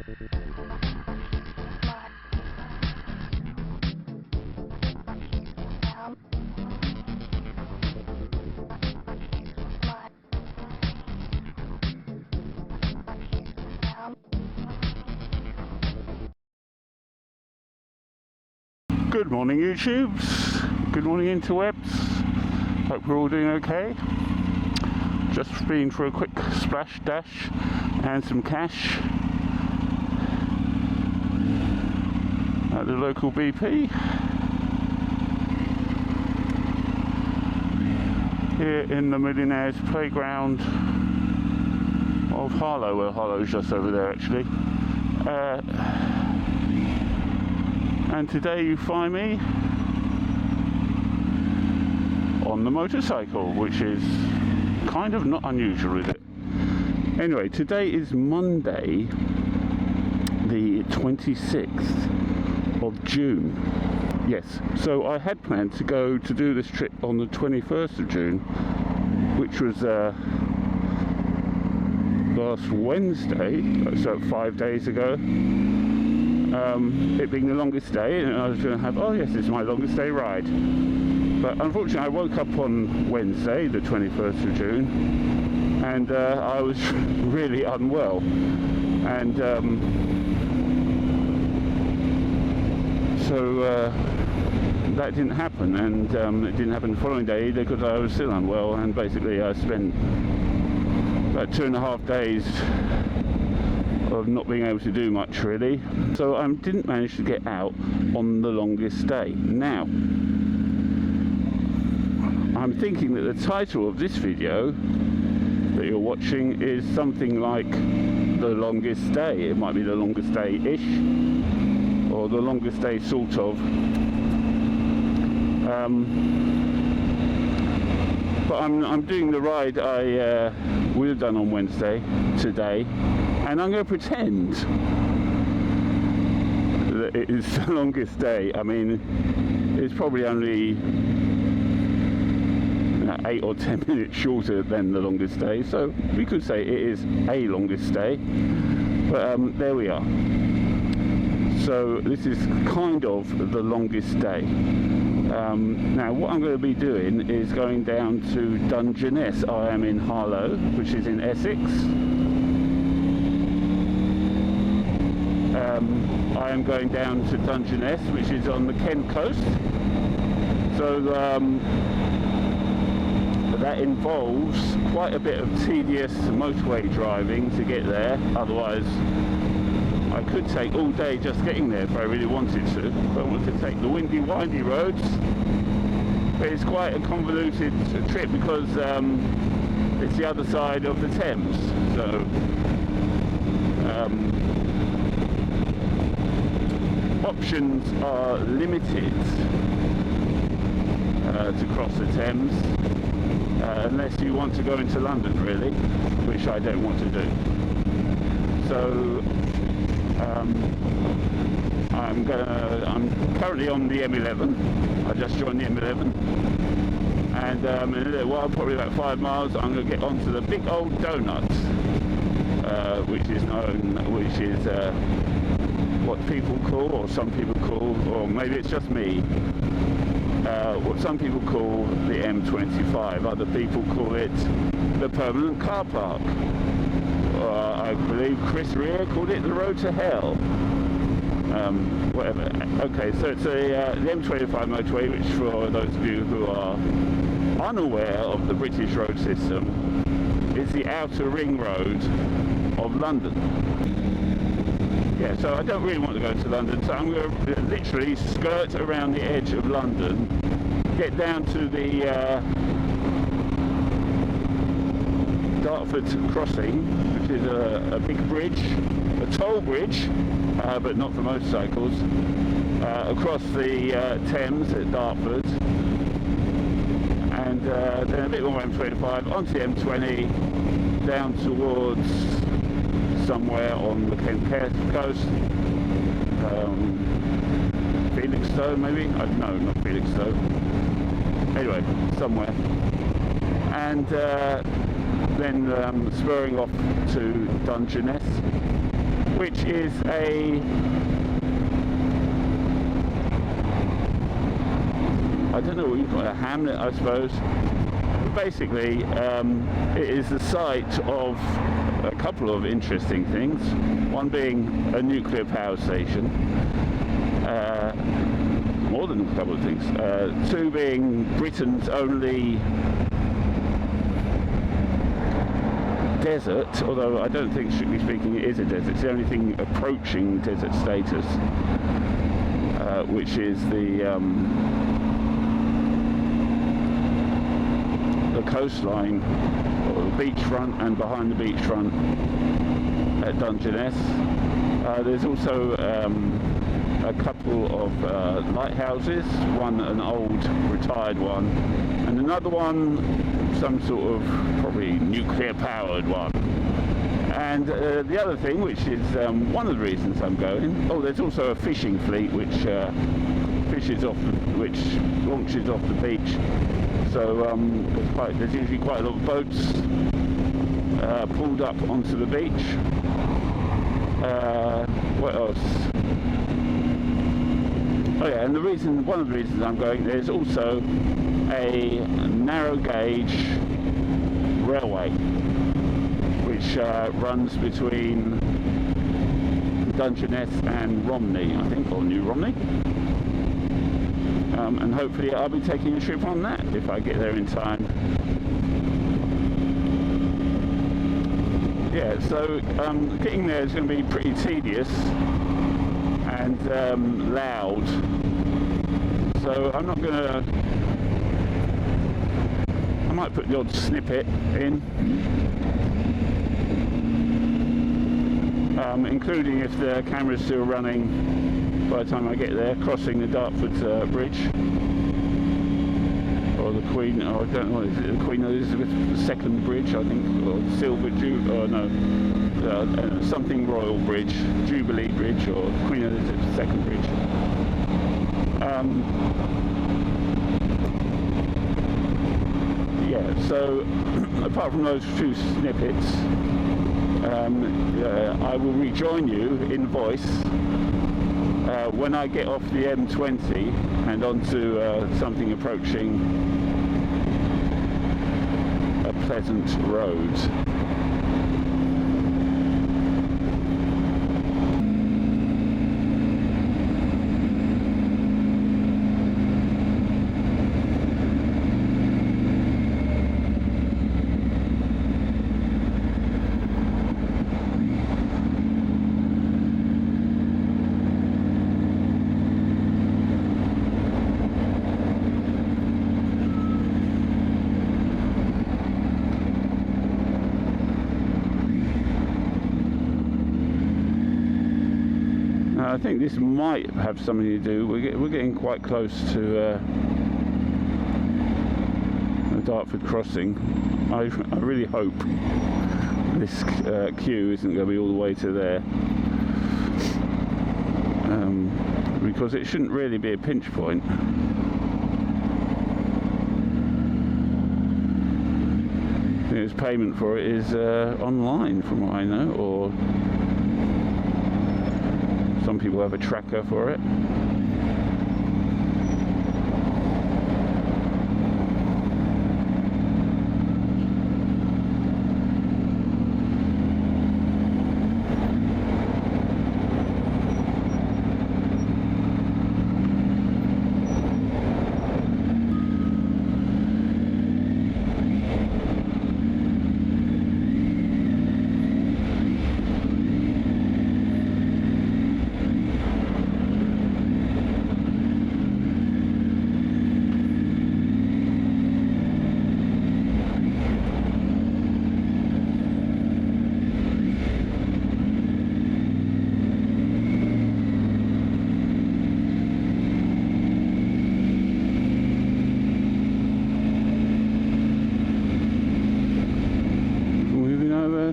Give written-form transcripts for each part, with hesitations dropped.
Good morning, YouTubes. Good morning, interwebs. Hope we're all doing okay. Just been for a quick splash dash and some cash at the local BP here in the Millionaires Playground of Harlow. Well, Harlow's just over there actually. And today you find me on the motorcycle, which is kind of not unusual, is it? Anyway, today is Monday, the 26th of June. Yes, so I had planned to go to do this trip on the 21st of June, which was last Wednesday, so 5 days ago. It being the longest day, and I was going to have, oh yes, it's my longest day ride. But unfortunately I woke up on Wednesday, the 21st of June, and I was really unwell. And so that didn't happen, and it didn't happen the following day either because I was still unwell, and basically I spent about 2.5 days of not being able to do much really, so I didn't manage to get out on the longest day. Now I'm thinking that the title of this video that you're watching is something like The Longest Day. It might be The Longest Day-ish, or The Longest Day sort of. But I'm doing the ride I would have done on Wednesday today, and I'm going to pretend that it is the longest day. I mean, it's probably only 8 or 10 minutes shorter than the longest day, so we could say it is a longest day, but there we are. So this is kind of the longest day. Now what I'm going to be doing is going down to Dungeness. I am in Harlow, which is in Essex. I am going down to Dungeness, which is on the Kent coast. So that involves quite a bit of tedious motorway driving to get there. Otherwise I could take all day just getting there if I really wanted to. But I want to take the windy, windy roads. But it's quite a convoluted trip because it's the other side of the Thames. So options are limited to cross the Thames, unless you want to go into London really, which I don't want to do. So I'm currently on the M11. I just joined the M11, and in a little while, probably about 5 miles, I'm going to get onto the big old donut, which is what people call, or some people call, or maybe it's just me, what some people call the M25. Other people call it the permanent car park. I believe Chris Rea called it the road to hell. Whatever. Okay, so it's the M25 motorway, which for those of you who are unaware of the British road system, is the outer ring road of London. Yeah, so I don't really want to go to London, so I'm going to literally skirt around the edge of London, get down to the Dartford crossing, which is a big bridge, a toll bridge, but not for motorcycles, across the Thames at Dartford, and then a bit more M25 onto the M20 down towards somewhere on the Kent coast, Felixstowe maybe? No, not Felixstowe. Anyway, somewhere. And then spurring off to Dungeness, which is I don't know what you call it, a hamlet, I suppose. Basically, it is the site of a couple of interesting things. One being a nuclear power station. More than a couple of things. Two being Britain's only desert, although I don't think, strictly speaking, it is a desert. It's the only thing approaching desert status, which is the coastline, or the beachfront, and behind the beachfront at Dungeness. There's also a couple of lighthouses, one an old retired one, and another one some sort of probably nuclear powered one. And the other thing, which is one of the reasons I'm going, there's also a fishing fleet which launches off the beach. So there's usually quite a lot of boats pulled up onto the beach. What else? Oh yeah, and one of the reasons I'm going, there's also a narrow gauge railway which runs between Dungeness and Romney, I think, or New Romney. And hopefully I'll be taking a trip on that if I get there in time. Yeah, so getting there is going to be pretty tedious and loud, so I'm not going to... I might put the odd snippet in, including if the camera's still running by the time I get there, crossing the Dartford Bridge, or the Queen, or I don't know, is it the Queen Elizabeth II Bridge, I think, or Silver Jubilee, or no, something Royal Bridge, Jubilee Bridge, or Queen Elizabeth II Bridge. Yeah, so apart from those few snippets, I will rejoin you in voice when I get off the M20 and onto something approaching a pleasant road. I think this might have something to do. We're getting quite close to the Dartford crossing. I really hope this queue isn't going to be all the way to there, because it shouldn't really be a pinch point. I think its payment for it is online, from what I know, or some people have a tracker for it.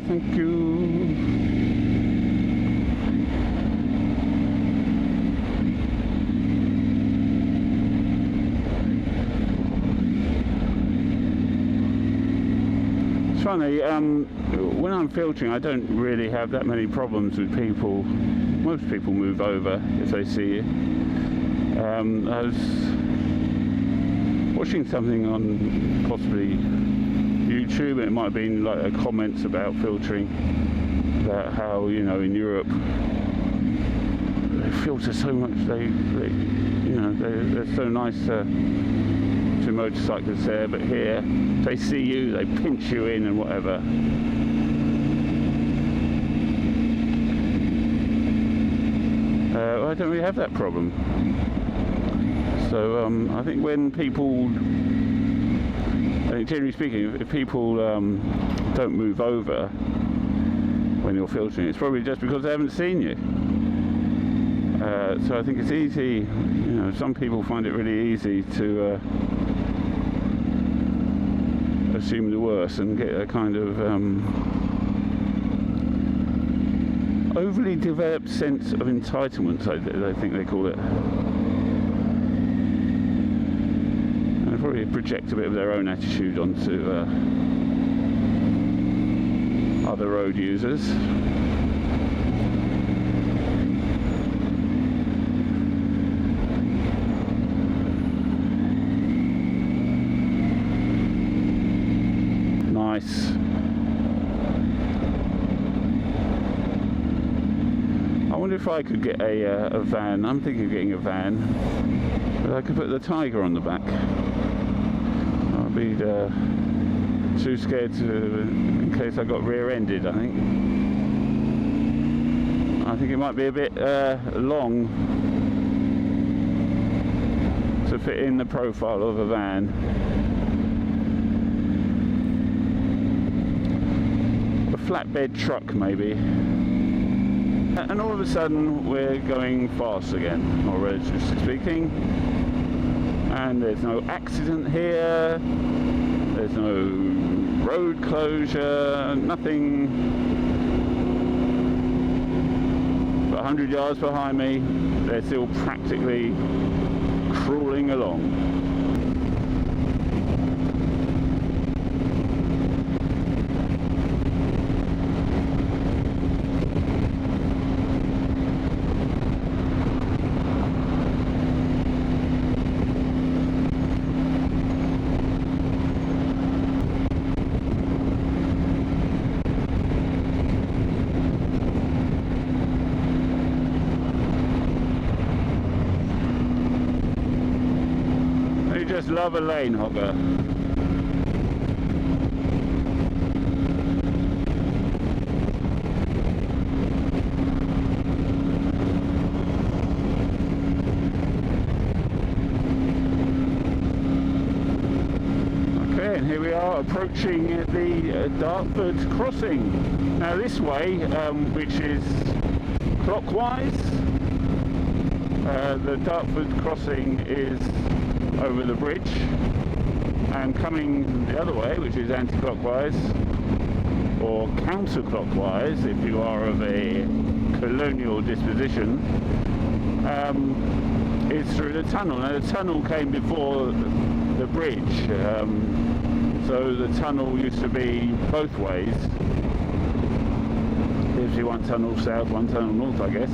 Thank you. It's funny, when when I'm filtering, I don't really have that many problems with people. Most people move over if they see you. I was watching something on possibly YouTube. It might have been like a comments about filtering, about how, you know, in Europe they filter so much. They're so nice to motorcyclists there, but here they see you, they pinch you in and whatever. I don't really have that problem. So I think when people, generally speaking, if people don't move over when you're filtering, it's probably just because they haven't seen you. So I think it's easy, you know, some people find it really easy to assume the worst and get a kind of overly developed sense of entitlement, I think they call it. And they probably project a bit of their own attitude onto other road users. Nice. I wonder if I could get a van. I'm thinking of getting a van, but I could put the Tiger on the back. I'd be too scared in case I got rear-ended. I think it might be a bit long to fit in the profile of a van. Flatbed truck maybe, and all of a sudden we're going fast again, or relatively speaking, and there's no accident here, there's no road closure, nothing. But 100 yards behind me, they're still practically crawling along. Just love a lane hogger. Okay, and here we are approaching the Dartford crossing. Now this way, which is clockwise, the Dartford crossing is over the bridge, and coming the other way, which is anti-clockwise or counterclockwise if you are of a colonial disposition, is through the tunnel. Now the tunnel came before the bridge, so the tunnel used to be both ways. Usually one tunnel south, one tunnel north, I guess.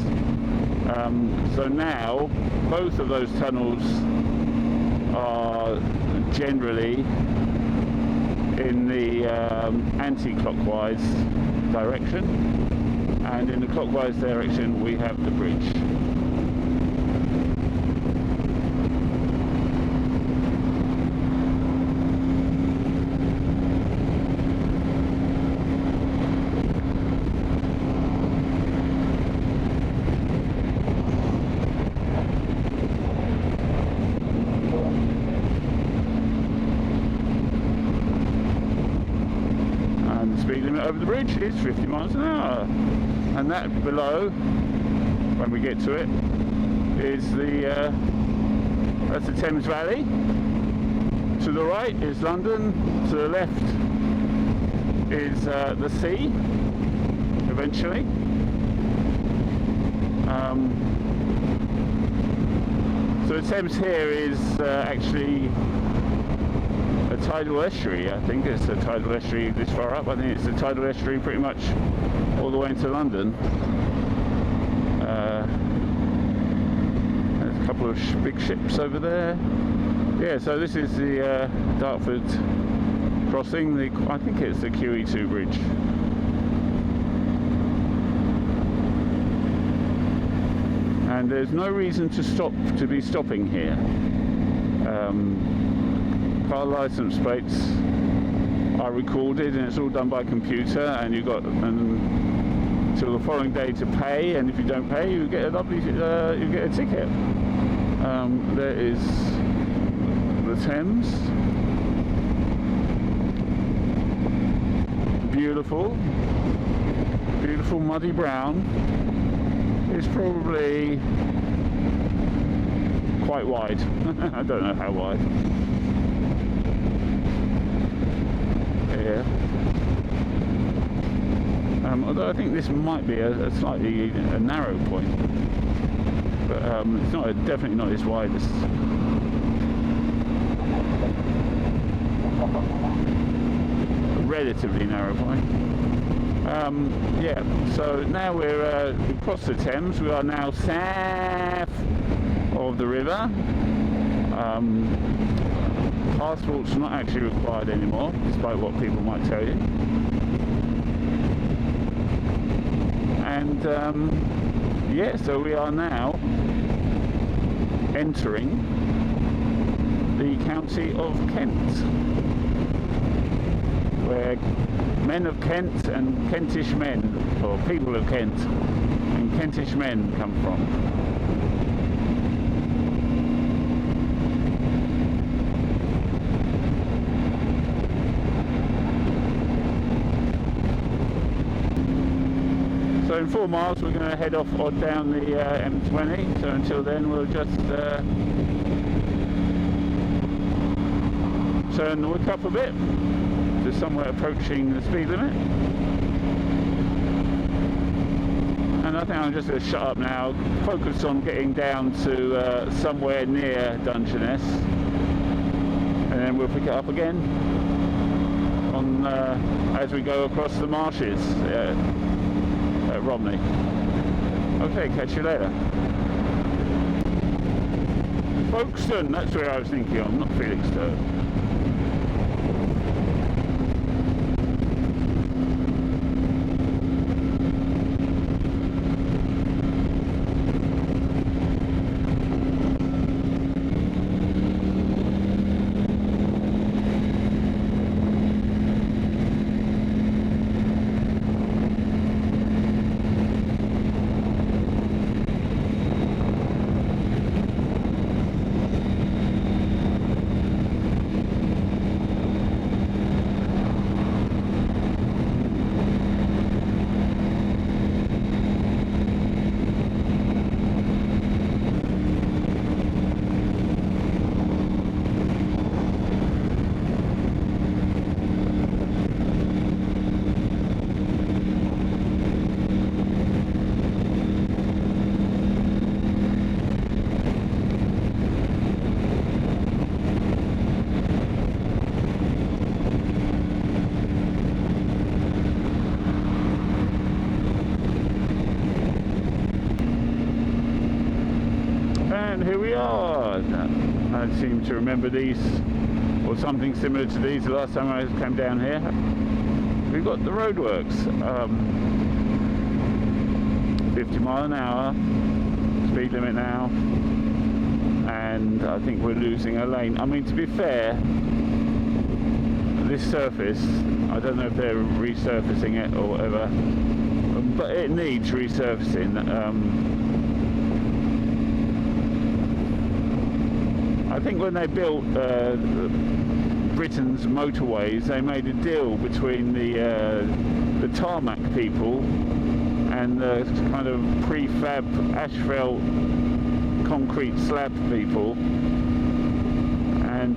So now both of those tunnels are generally in the anti-clockwise direction, and in the clockwise direction we have the bridge. Over the bridge is 50 miles an hour, and that below, when we get to it, is that's the Thames Valley. To the right is London, to the left is the sea, eventually. So the Thames here is actually a tidal estuary. I think it's a tidal estuary this far up. I think it's a tidal estuary pretty much all the way into London. There's a couple of big ships over there. Yeah, so this is the Dartford crossing. I think it's the QE2 bridge. And there's no reason to be stopping here. Car license plates are recorded, and it's all done by computer, and you've got until the following day to pay, and if you don't pay, you get a lovely you get a ticket. There is the Thames, beautiful muddy brown. It's probably quite wide. I don't know how wide. Yeah. Although I think this might be a slightly narrow point, but it's not definitely not its widest. A relatively narrow point. Yeah, so now we're across the Thames. We are now south of the river. Passports not actually required anymore, despite what people might tell you. And yeah, so we are now entering the county of Kent, where men of Kent and Kentish men, or people of Kent and Kentish men come from. So in 4 miles we're going to head off down the M20, so until then we'll just turn the wick up a bit to somewhere approaching the speed limit. And I think I'm just going to shut up now, focus on getting down to somewhere near Dungeness, and then we'll pick it up again on as we go across the marshes at Romney. Okay, catch you later. Folkestone, that's where I was thinking of, not Felixstowe. Here we are. I seem to remember these, or something similar to these, the last time I came down here. We've got the roadworks, 50 mile an hour, speed limit now, and I think we're losing a lane. I mean, to be fair, this surface, I don't know if they're resurfacing it or whatever, but it needs resurfacing. I think when they built Britain's motorways, they made a deal between the tarmac people and the kind of prefab asphalt concrete slab people, and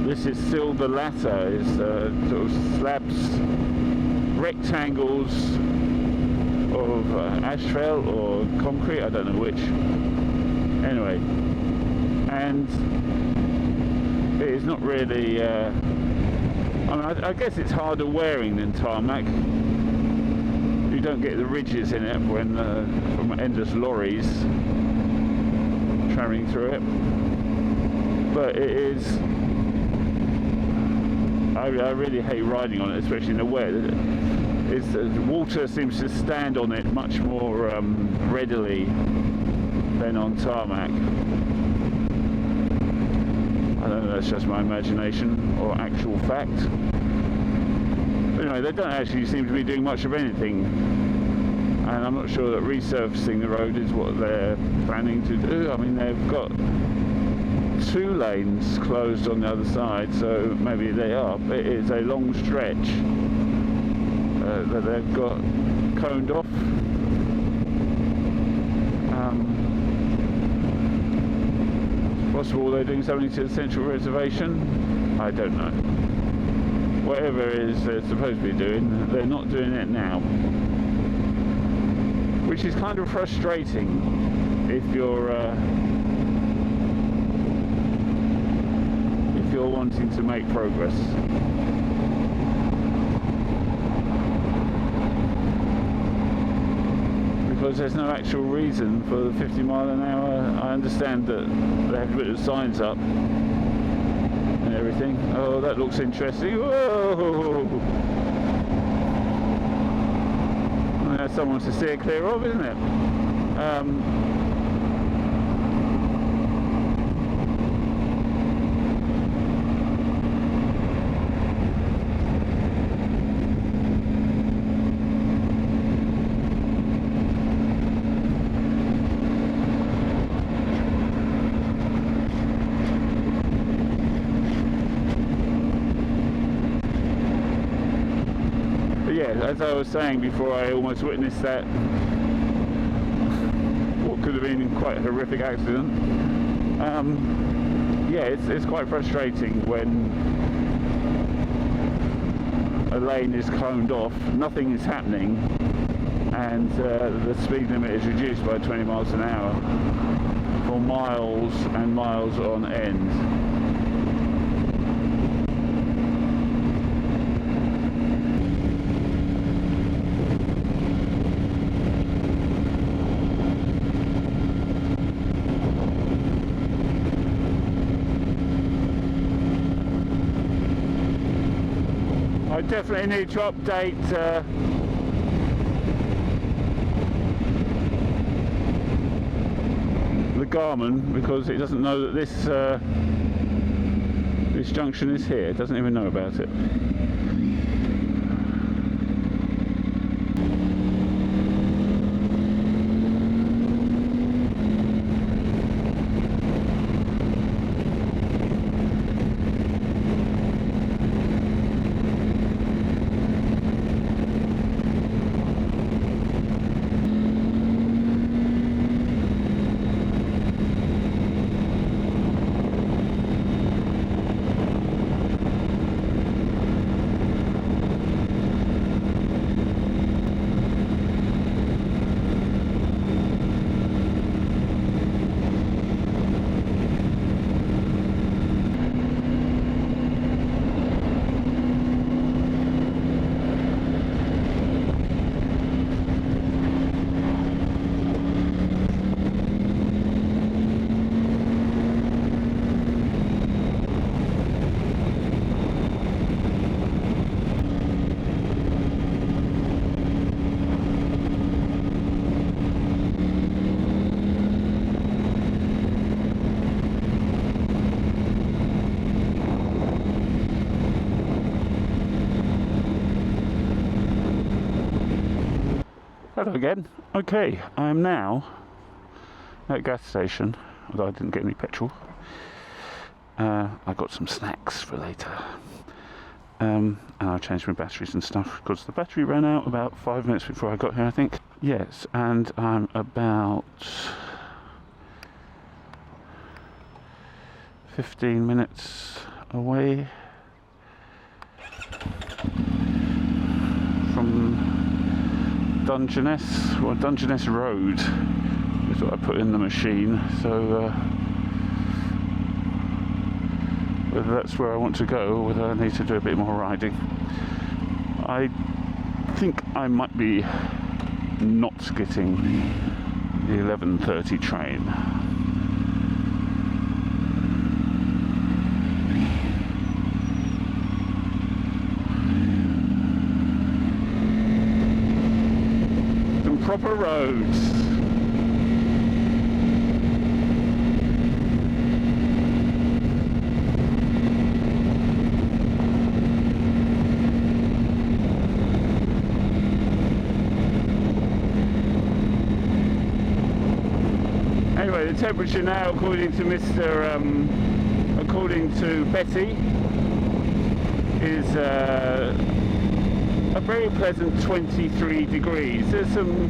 this is still the latter. Is sort of slabs, rectangles of asphalt or concrete, I don't know which. Anyway, and it's not really, I mean, I guess it's harder wearing than tarmac. You don't get the ridges in it when from endless lorries travelling through it, but it is, I really hate riding on it, especially in the wet. Water seems to stand on it much more readily than on tarmac. I don't know, that's just my imagination or actual fact. But anyway, they don't actually seem to be doing much of anything, and I'm not sure that resurfacing the road is what they're planning to do. I mean, they've got 2 lanes closed on the other side, so maybe they are, but it is a long stretch that they've got coned off. Possible they're doing something to the central reservation, I don't know. Whatever it is they're supposed to be doing, they're not doing it now, which is kind of frustrating if you're wanting to make progress. Because there's no actual reason for the 50 mile an hour. I understand that they have to put the signs up and everything. Oh, that looks interesting. Whoa! Well, that's someone to steer clear of, isn't it? As I was saying before, I almost witnessed that, what could have been quite a horrific accident. Yeah, it's quite frustrating when a lane is cloned off, nothing is happening, and the speed limit is reduced by 20 miles an hour for miles and miles on end. I definitely need to update the Garmin, because it doesn't know that this junction is here. It doesn't even know about it. Hello again. Okay, I am now at a gas station, although I didn't get any petrol. I got some snacks for later. And I changed my batteries and stuff because the battery ran out about 5 minutes before I got here, I think. Yes, and I'm about 15 minutes away from Dungeness, or Dungeness Road is what I put in the machine. So whether that's where I want to go or whether I need to do a bit more riding. I think I might be not getting the 11:30 train. Some proper roads. Anyway, the temperature now, according to Betty, is a very pleasant 23 degrees. There's some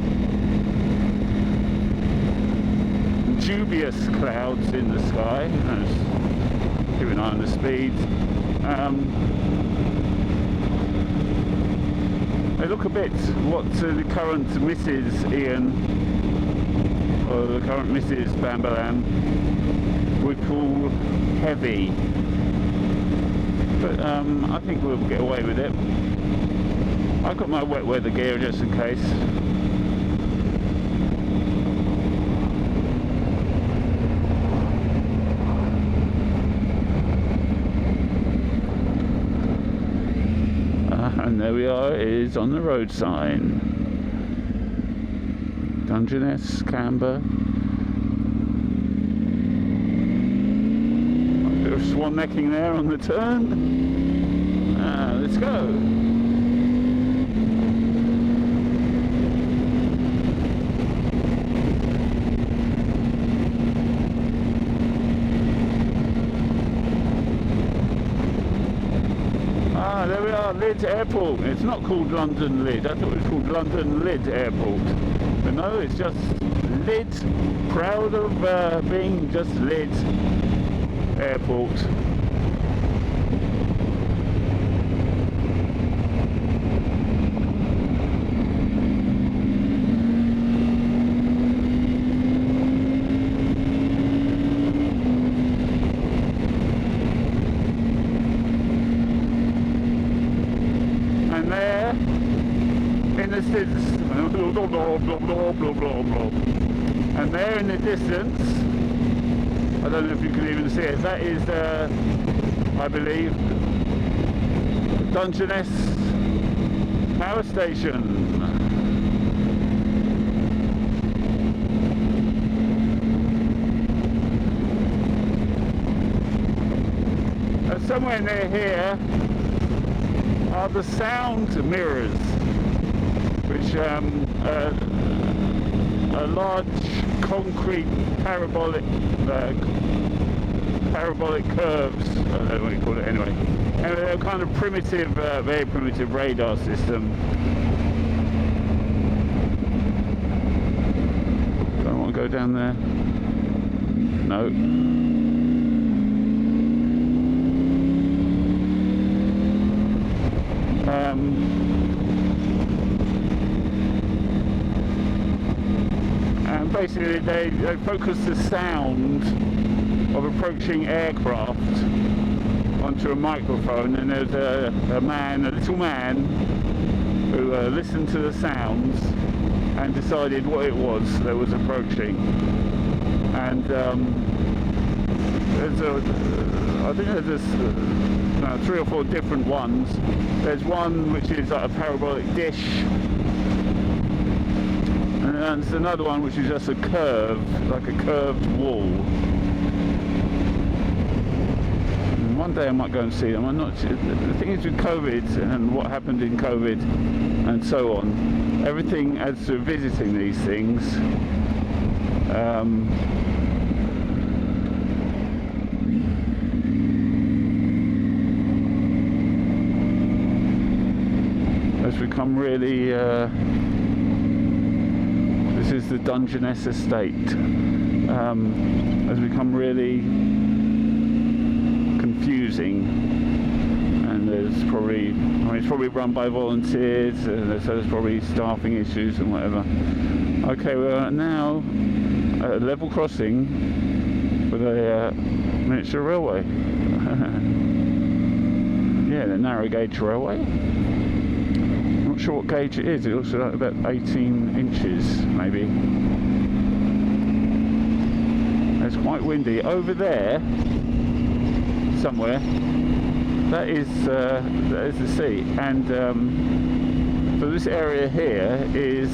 dubious clouds in the sky. Just keep an eye on the speed. They look a bit what the current Mrs. Ian, or the current Mrs. Bambalam, would call heavy. But I think we'll get away with it. I've got my wet weather gear just in case. And there we are, it is on the road sign. Dungeness, Camber. A bit of swan necking there on the turn. Let's go. There we are, Leeds Airport. It's not called London Lyd. I thought it was called London Lyd Airport. But no, it's just Lyd. Proud of being just Lyd Airport. And there, in the distance, and there in the distance, I don't know if you can even see it, that is I believe, Dungeness Power Station. And somewhere near here are the sound mirrors, which a large concrete parabolic curves, I don't know what you call it anyway. And they're a kind of primitive, very primitive radar system. Don't want to go down there. No. And basically they focus the sound of approaching aircraft onto a microphone, and there's a little man who listened to the sounds and decided what it was that was approaching. And I think there's 3 or 4 different ones. There's one which is like a parabolic dish, and then there's another one which is just a curve, like a curved wall. And one day I might go and see them. I'm not. The thing is with COVID and what happened in COVID and so on, everything as to visiting these things. Has become really, this is the Dungeness estate, has become really confusing, and there's probably, it's probably run by volunteers, so there's probably staffing issues and whatever. Okay, we are now at a level crossing with a miniature railway. yeah, the narrow gauge railway. Not sure what gauge it is. It looks like about 18 inches, maybe. It's quite windy. Over there, somewhere, that is the sea, and so this area here is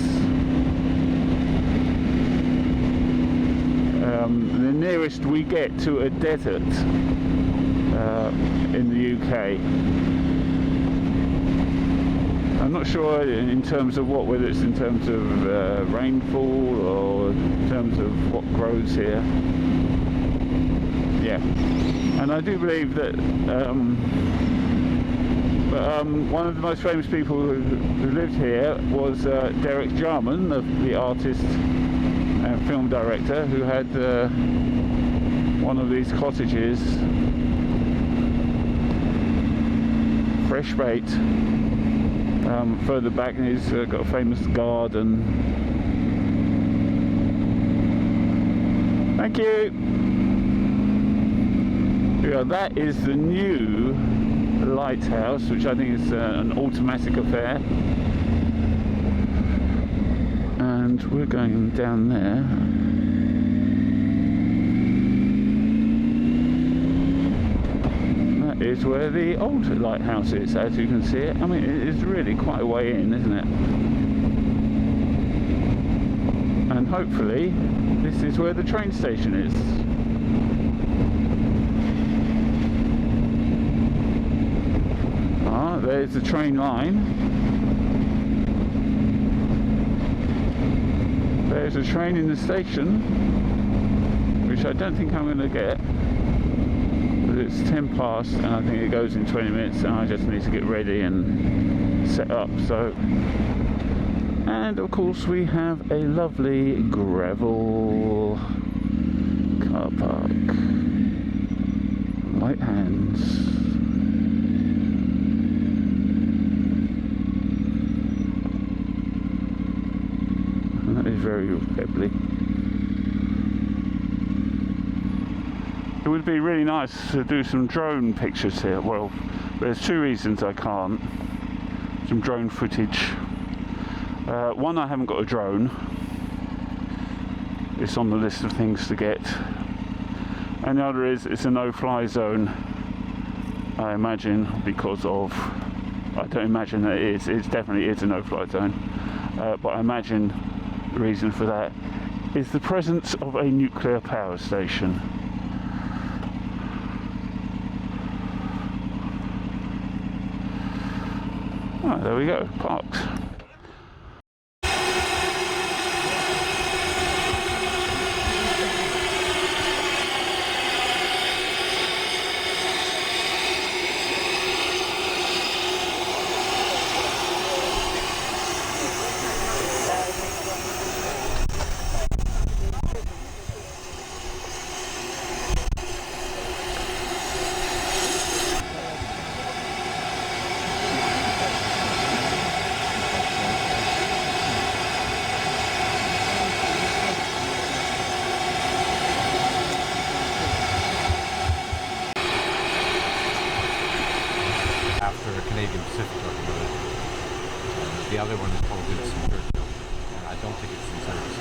the nearest we get to a desert in the UK. I'm not sure in terms of what, whether it's in terms of rainfall or in terms of what grows here. Yeah, and I do believe that one of the most famous people who lived here was Derek Jarman, the artist and film director, who had one of these cottages, fresh bait, further back, and he's got a famous garden. Thank you. Yeah, that is the new lighthouse, which I think is an automatic affair, and we're going down there. That is where the old lighthouse is, as you can see it. I mean, it is really quite a way in, isn't it? And hopefully this is where the train station is. There's the train line. There's a train in the station, which I don't think I'm going to get, but it's 10 past and I think it goes in 20 minutes, and I just need to get ready and set up. So, and of course we have a lovely gravel car park. White hands. Very pebbly. It would be really nice to do some drone pictures here. Well, there's two reasons I can't. Some drone footage. One, I haven't got a drone. It's on the list of things to get. And the other is it's a no-fly zone, I imagine, because of... I don't imagine that it is. It definitely is a no-fly zone. But I imagine the reason for that is the presence of a nuclear power station. Oh, there we go, parked. The other one is probably the Dymchurch, and I don't think it's in service.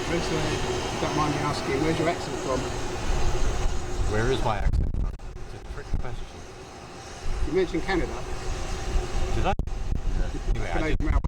Where's don't mind me asking, where's your accent from? Where is my accent from? It's a trick question. You mentioned Canada. Did I? Yeah. Anyway, Canadian Railway.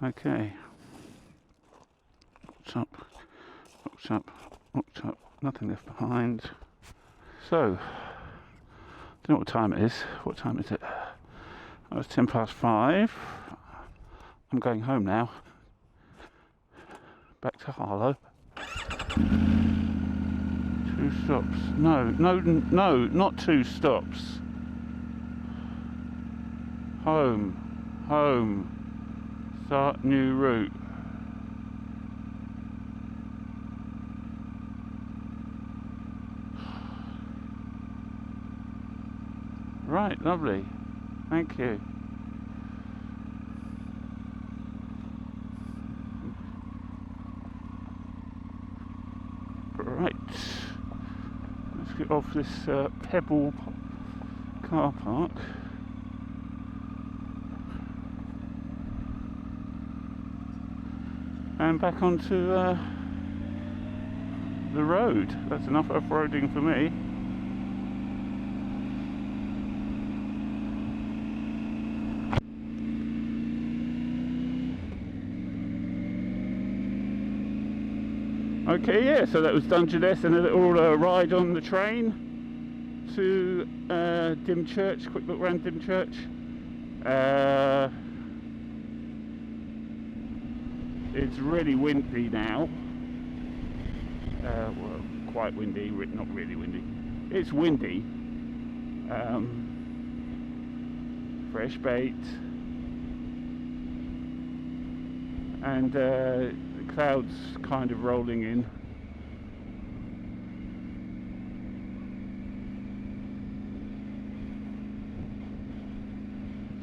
Okay. What's up? What's up? What's up? Nothing left behind. So, don't know what time it is. What time is it? Oh, it's 5:10. I'm going home now. Back to Harlow. 2 stops. No, not 2 stops. Home. Start new route. Right, lovely. Thank you. Right. Let's get off this Pebble car park. And back onto the road. That's enough off-roading for me. Okay, yeah, so that was Dungeness and a little ride on the train to Dymchurch. Quick look around Dymchurch. It's really windy now. Well, quite windy, not really windy. It's windy. Fresh bait. And the clouds kind of rolling in.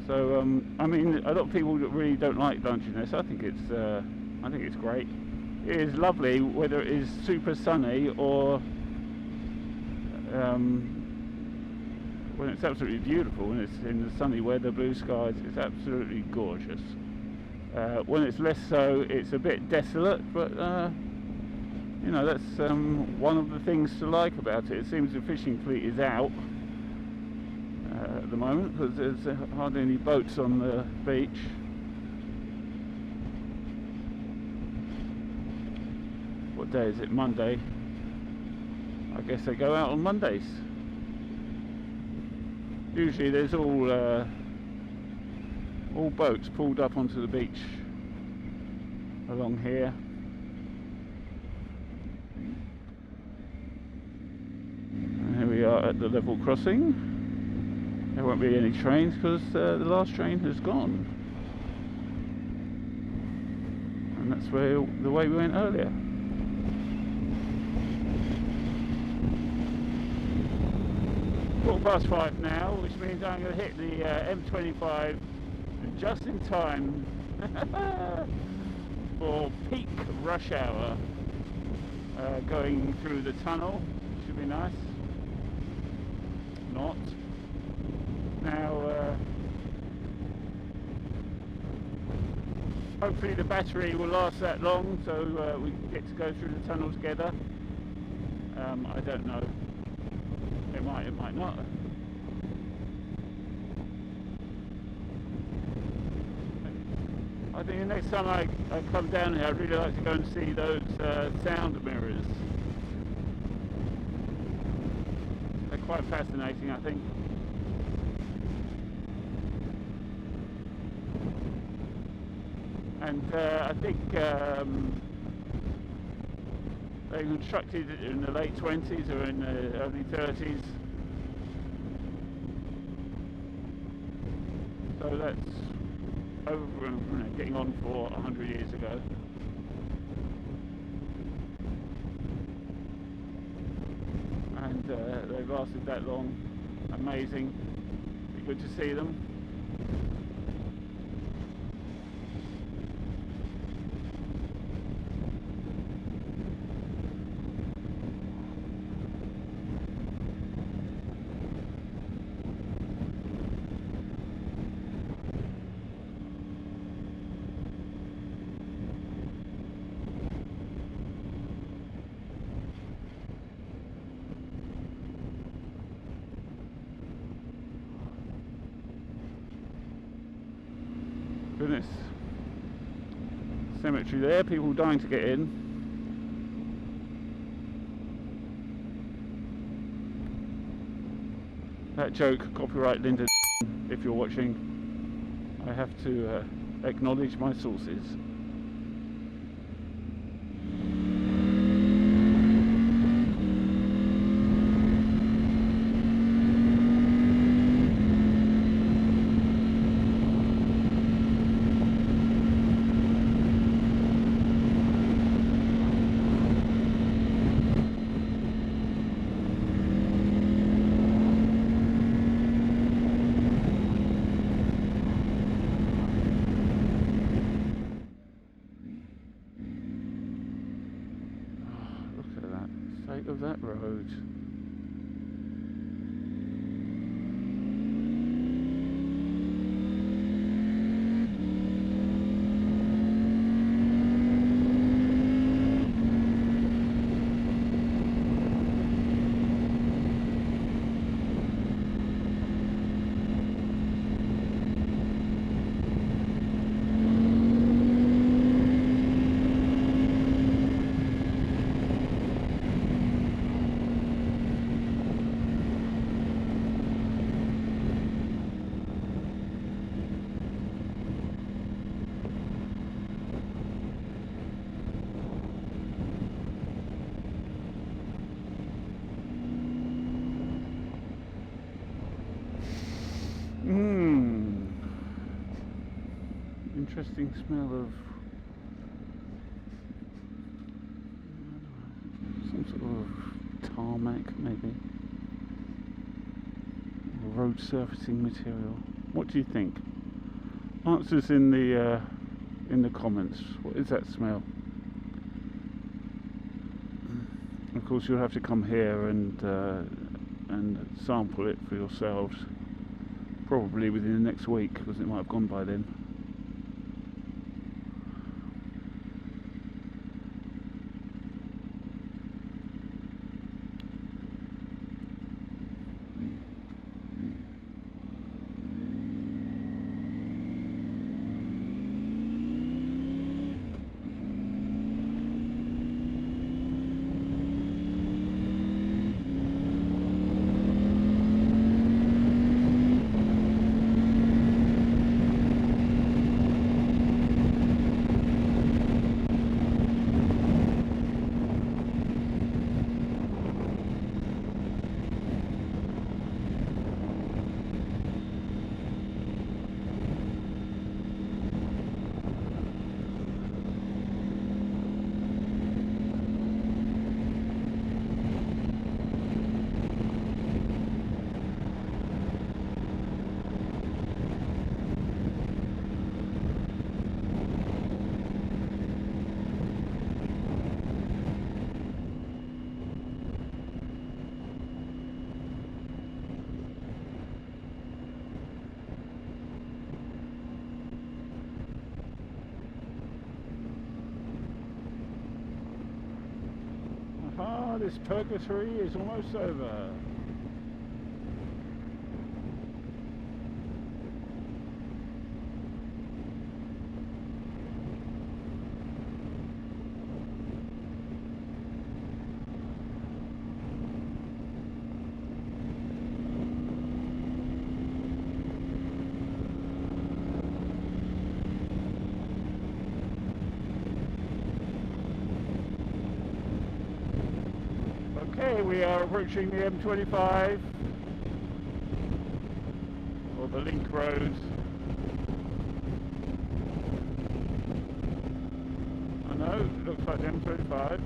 So, I mean, a lot of people that really don't like Dungeness. I think it's great. It is lovely, whether it is super sunny or when it's absolutely beautiful. When it's in the sunny weather, blue skies, it's absolutely gorgeous. When it's less so, it's a bit desolate, but you know, that's one of the things to like about it. It seems the fishing fleet is out at the moment because there's hardly any boats on the beach. What day is it? Monday. I guess they go out on Mondays. Usually there's all boats pulled up onto the beach along here. And here we are at the level crossing. There won't be any trains because the last train has gone. And that's the way we went earlier. 5:15 now, which means I'm going to hit the M25 just in time for peak rush hour going through the tunnel. Should be nice. Not. Now, hopefully the battery will last that long, so we get to go through the tunnel together. I don't know. It might not. I think the next time I come down here, I'd really like to go and see those sound mirrors. They're quite fascinating, I think. And I think they were constructed in the late 20s or in the early 30s. So that's over, getting on for 100 years ago. And they've lasted that long. Amazing. Be good to see them. goodness. Cemetery there, people dying to get in. That joke, copyright Linda, if you're watching. I have to acknowledge my sources. Of that road. Interesting smell of some sort of tarmac, maybe, or road surfacing material. What do you think? Answers in the comments. What is that smell? Of course, you'll have to come here and sample it for yourselves, probably within the next week, because it might have gone by then. This purgatory is almost over. Okay, we are approaching the M25, or the link road. I know, it looks like the M25.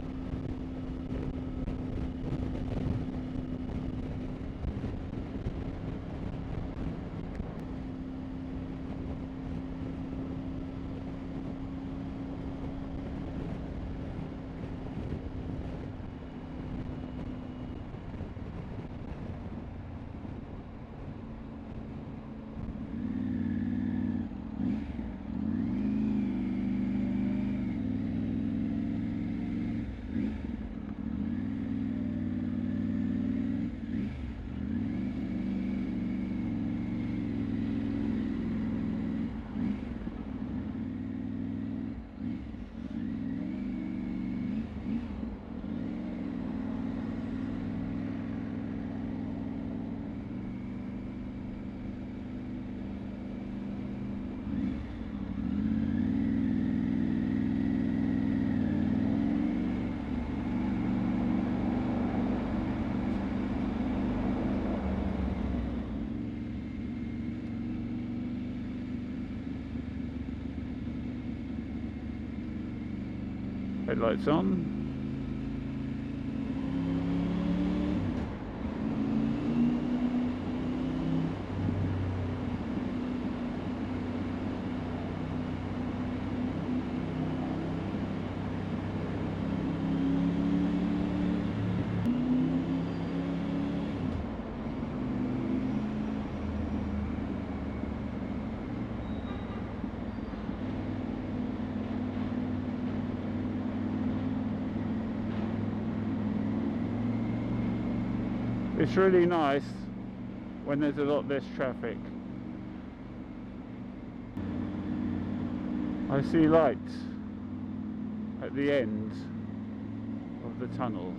Headlights on. It's really nice when there's a lot less traffic. I see lights at the end of the tunnel.